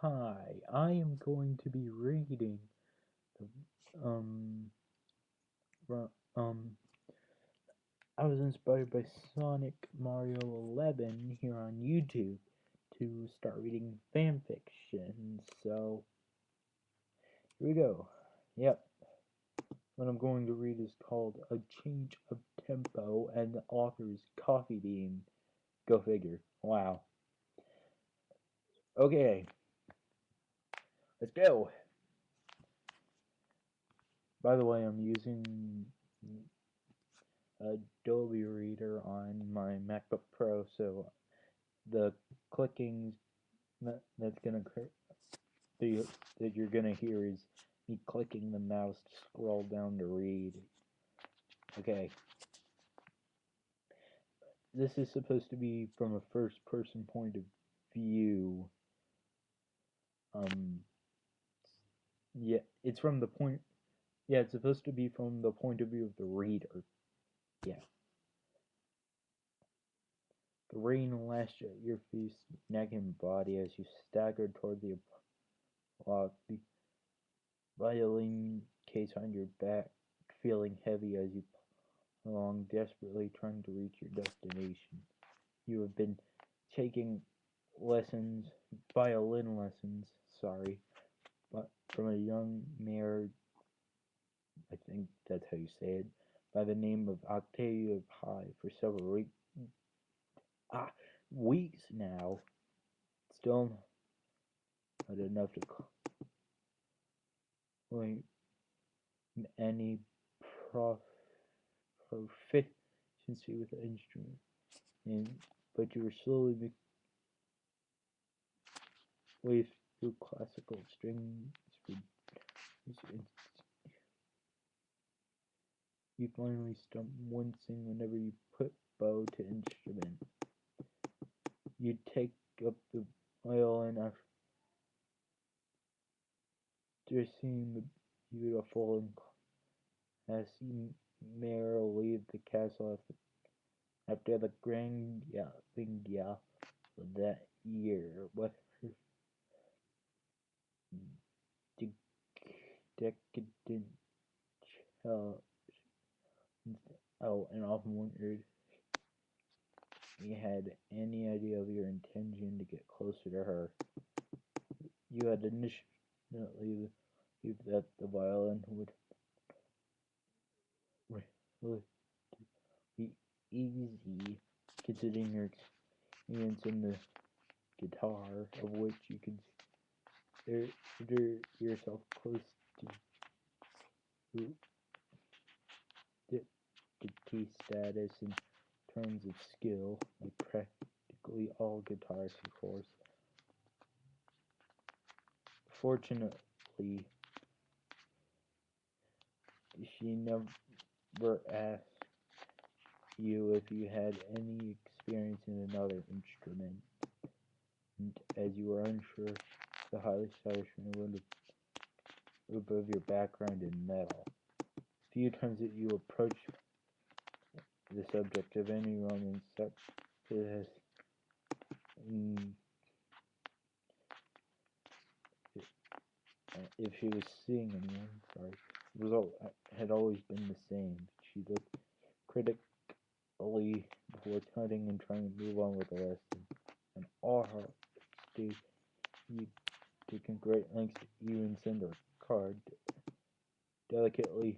Hi, I am going to be reading the, ru- um, I was inspired by Sonic Mario 11 here on YouTube to start reading fanfiction, so here we go. Yep, what I'm going to read is called A Change of Tempo, and the author is Coffee Bean. Go figure. Wow. Okay, let's go. By the way, I'm using Adobe Reader on my MacBook Pro, so the clicking that's gonna that you're gonna hear is me clicking the mouse to scroll down to read. Okay, this is supposed to be from a first-person point of view. Um, yeah, it's from the point. Yeah, it's supposed to be from the point of view of the reader. Yeah, the rain lashed at your face, neck, and body as you staggered toward the block. The violin case on your back, feeling heavy as you along, desperately trying to reach your destination. You have been taking lessons, violin lessons, sorry, but from a young mayor, I think that's how you say it, by the name of Octavia Pye for several weeks now. Still not enough to claim any prof proficiency with the instrument, and but you were slowly way through classical strings. You finally stop wincing whenever you put bow to instrument. You take up the violin after seeing the beautiful and classy mare leave the castle after the grand thingya of that year. But her decadent child, and often wondered if you had any idea of your intention to get closer to her. You had initially believed that the violin would really be easy, considering your experience in the guitar, of which you consider yourself close to key status in terms of skill, like practically all guitarists, of course. Fortunately, she never asked you if you had any experience in another instrument, and as you were unsure the highly stylish would of your background in metal. A few times that you approached the subject of any Roman sex mm, if she was seeing anyone, sorry, the result had always been the same. She looked critically before cutting and trying to move on with the lesson, and all her state you taken great lengths to even send her a card, delicately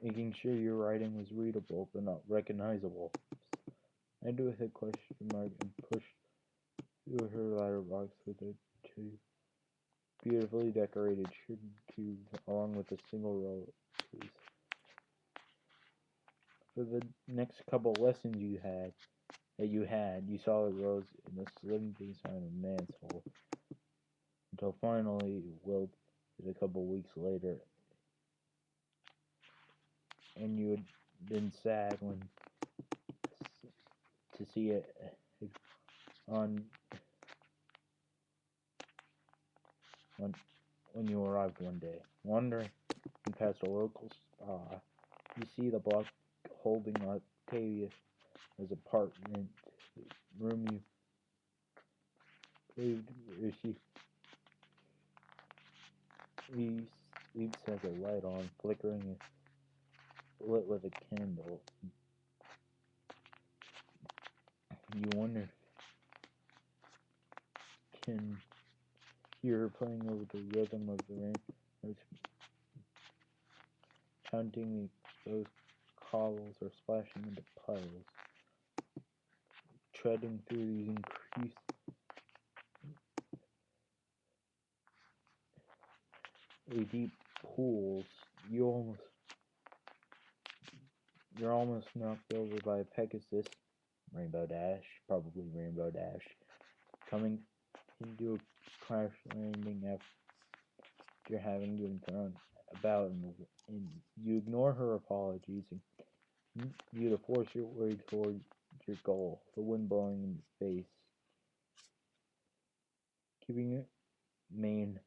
making sure your writing was readable but not recognizable. Ended with a question mark and pushed through her letterbox with the two beautifully decorated sugar cubes along with a single rose. For the next couple lessons you saw the rose in the slim vase on a mantle, until finally it wilted a couple weeks later, and you had been sad to see it on when when you arrived one day. Wandering past a local spa, you see the block holding Octavia's his apartment room you lived, where he sleeps has a light on, flickering, lit with a candle. You wonder, can hear her playing over the rhythm of the rain, counting those cobbles or splashing into puddles, treading through these increasingly deep pools. You're almost knocked over by a Pegasus, Rainbow Dash, probably Rainbow Dash, coming into a crash landing after having been thrown about, and you ignore her apologies and you to force your way toward your goal, the wind blowing in your face, keeping your mane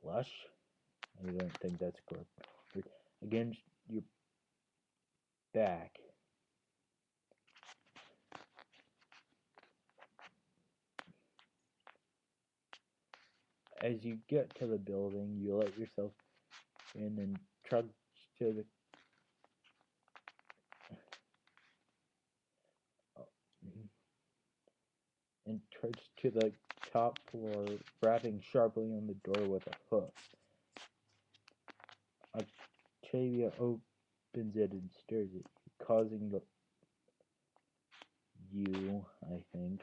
flush. I don't think that's correct. Against your back. As you get to the building, you let yourself in and trudge to the top floor, rapping sharply on the door with a hook. Octavia opens it and stares at you, causing you, I think,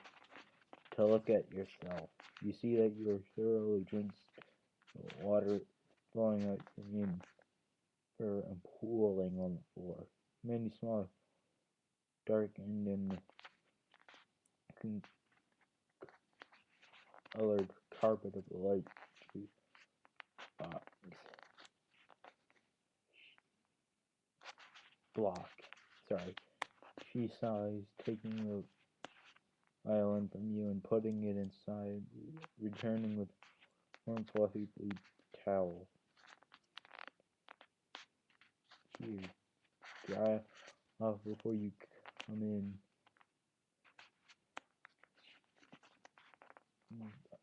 to look at yourself. You see that you are thoroughly drenched, water flowing out your fur and pooling on the floor. Many small, darkened and colored carpet of the light box block. Sorry. She sighs, taking the violin from you and putting it inside, returning with one fluffy blue towel. Here, dry off before you come in.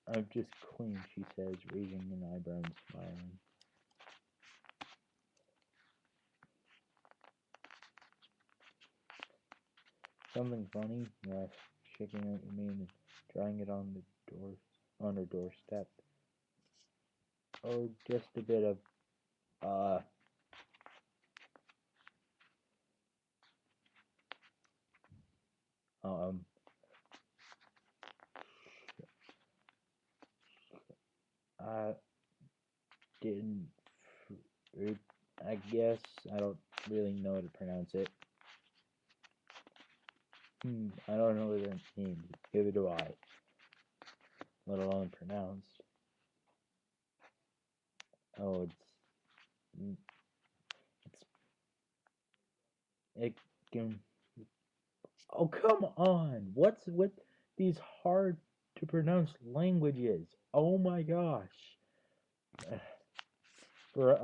I've just cleaned, she says, raising an eyebrow and smiling. Something funny? You ask, shaking out your mane and drying it on her doorstep. Oh, just a bit of, um, I didn't, I guess, I don't really know how to pronounce it. I don't know what that means. Neither do I. Let alone pronounced. Oh, it can. Oh, come on! What's with these hard to pronounce languages? Oh my gosh! For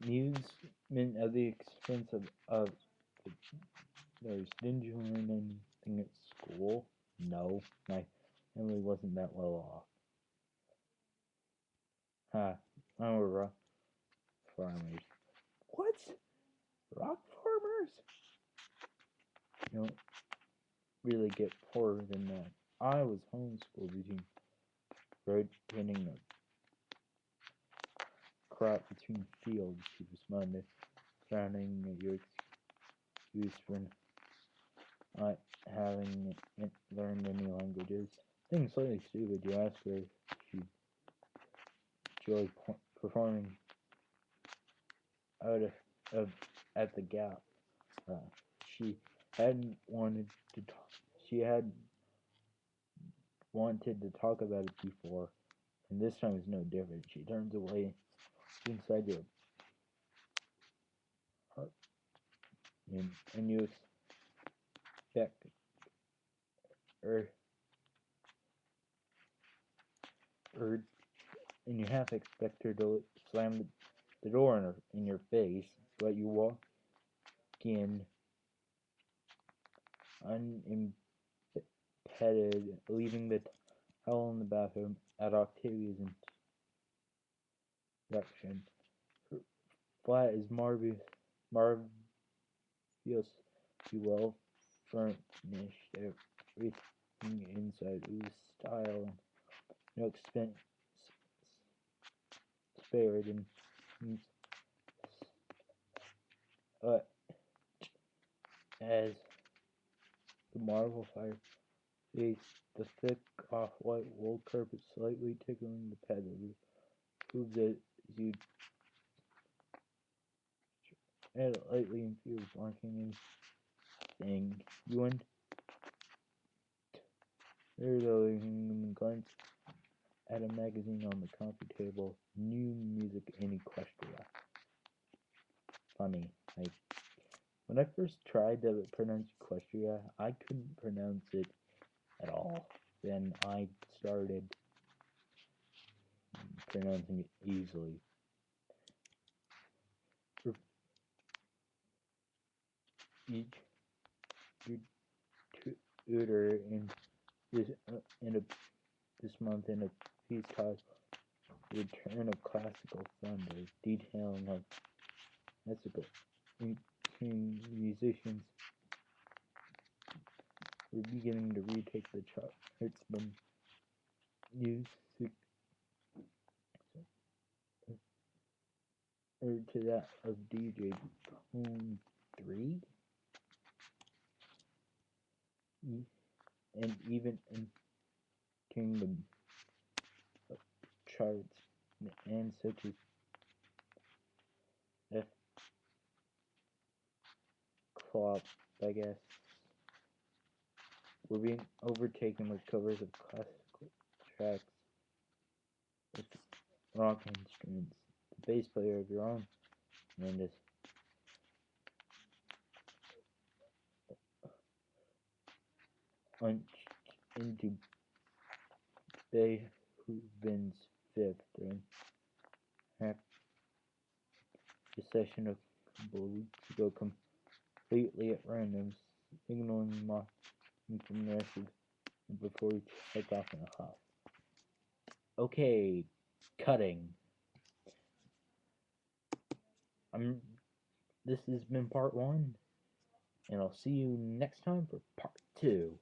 amusement at the expense of others, didn't you learn anything at school? No, my family wasn't that well off. Ha! I'm a rock farmers. What? Rock farmers? You don't really get poorer than that. I was homeschooled between rotating a crop between fields, she responded, frowning at your excuse for not having learned any languages. Things slightly stupid. You ask her if she enjoyed performing out of at the Gap. She hadn't wanted to talk. She had wanted to talk about it before, and this time is no different. She turns away inside your heart, and you expect her, or and you half expect her to slam the door in your face, but you walk skin unimpeded, leaving the towel in the bathroom at Octavia's instruction. Her flat is marvelously well furnished. Everything inside oozes style, and no expense spared. And uh, as the marble fireplace, the thick off-white wool carpet slightly tickling the pad moves as you add it lightly infused, marking anything you want. There, though, you can glance at a magazine on the coffee table. New music in Equestria. Funny, when I first tried to pronounce Equestria, I couldn't pronounce it at all. Then I started pronouncing it easily. For each tutor this month in a piece called "The Return of Classical Thunder," detailing of classical musicians were beginning to retake the charts from music to that of DJ Tone 3, and even entering the charts, and such as F. Klopp, I guess, were being overtaken with covers of classical tracks with rock instruments. The bass player of your own Mendes punched into Beethoven's fifth during half the session a couple of weeks ago, completely at random, signaling him from the rest of it before he took off in a huff. Okay, cutting. This has been part 1, and I'll see you next time for part 2.